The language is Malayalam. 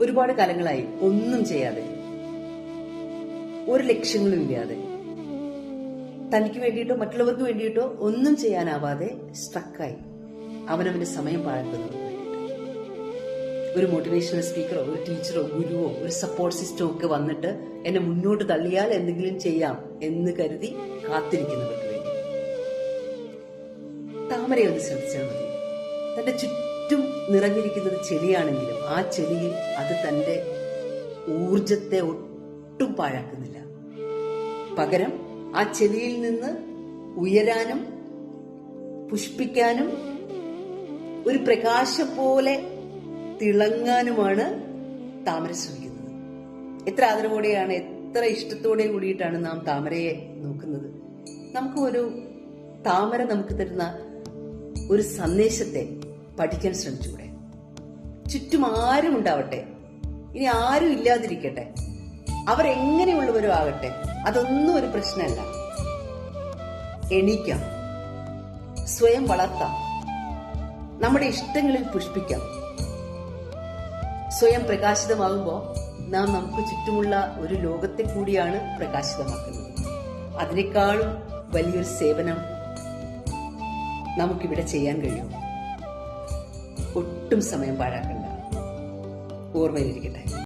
ഒരുപാട് കാലങ്ങളായി ഒന്നും ചെയ്യാതെ, ഒരു ലക്ഷ്യങ്ങളും ഇല്ലാതെ, തനിക്ക് വേണ്ടിയിട്ടോ മറ്റുള്ളവർക്ക് വേണ്ടിയിട്ടോ ഒന്നും ചെയ്യാനാവാതെ സ്ട്രക്കായി അവനവന്റെ സമയം പാഴാക്കുന്നവർക്ക് വേണ്ടിയിട്ട് ഒരു മോട്ടിവേഷണൽ സ്പീക്കറോ ഒരു ടീച്ചറോ ഗുരുവോ ഒരു സപ്പോർട്ട് സിസ്റ്റമോ ഒക്കെ വന്നിട്ട് എന്നെ മുന്നോട്ട് തള്ളിയാൽ എന്തെങ്കിലും ചെയ്യാം എന്ന് കരുതി കാത്തിരിക്കുന്നവർക്ക് വേണ്ടി. താമരയെ ഒന്ന് ശ്രദ്ധിച്ചാൽ മതി. തന്റെ ചുറ്റും നിറഞ്ഞിരിക്കുന്നത് ചെളിയാണെങ്കിലും ആ ചെളിയിൽ അത് തന്റെ ഊർജത്തെ ഒട്ടും പാഴാക്കുന്നില്ല. പകരം ആ ചെളിയിൽ നിന്ന് ഉയരാനും പുഷ്പിക്കാനും ഒരു പ്രകാശം പോലെ തിളങ്ങാനുമാണ് താമര ശ്രമിക്കുന്നത്. എത്ര ആദരവോടെയാണ്, എത്ര ഇഷ്ടത്തോടെ കൂടിയിട്ടാണ് നാം താമരയെ നോക്കുന്നത്. നമുക്ക് ഒരു താമര നമുക്ക് തരുന്ന ഒരു സന്ദേശത്തെ പഠിക്കാൻ ശ്രമിച്ചൂടെ? ചുറ്റും ആരും ഉണ്ടാവട്ടെ, ഇനി ആരും ഇല്ലാതിരിക്കട്ടെ, അവരെങ്ങനെയുള്ളവരും ആകട്ടെ, അതൊന്നും ഒരു പ്രശ്നമല്ല. എണീക്കാം, സ്വയം വളർത്താം, നമ്മുടെ ഇഷ്ടങ്ങളിൽ പുഷ്പിക്കാം. സ്വയം പ്രകാശിതമാകുമ്പോൾ നാം നമുക്ക് ചുറ്റുമുള്ള ഒരു ലോകത്തെ കൂടിയാണ് പ്രകാശിതമാക്കുന്നത്. അതിനേക്കാളും വലിയൊരു സേവനം നമുക്കിവിടെ ചെയ്യാൻ കഴിയും. ഒട്ടും സമയം പാഴാക്കണ്ട. ഓർമ്മയിലിരിക്കട്ടെ.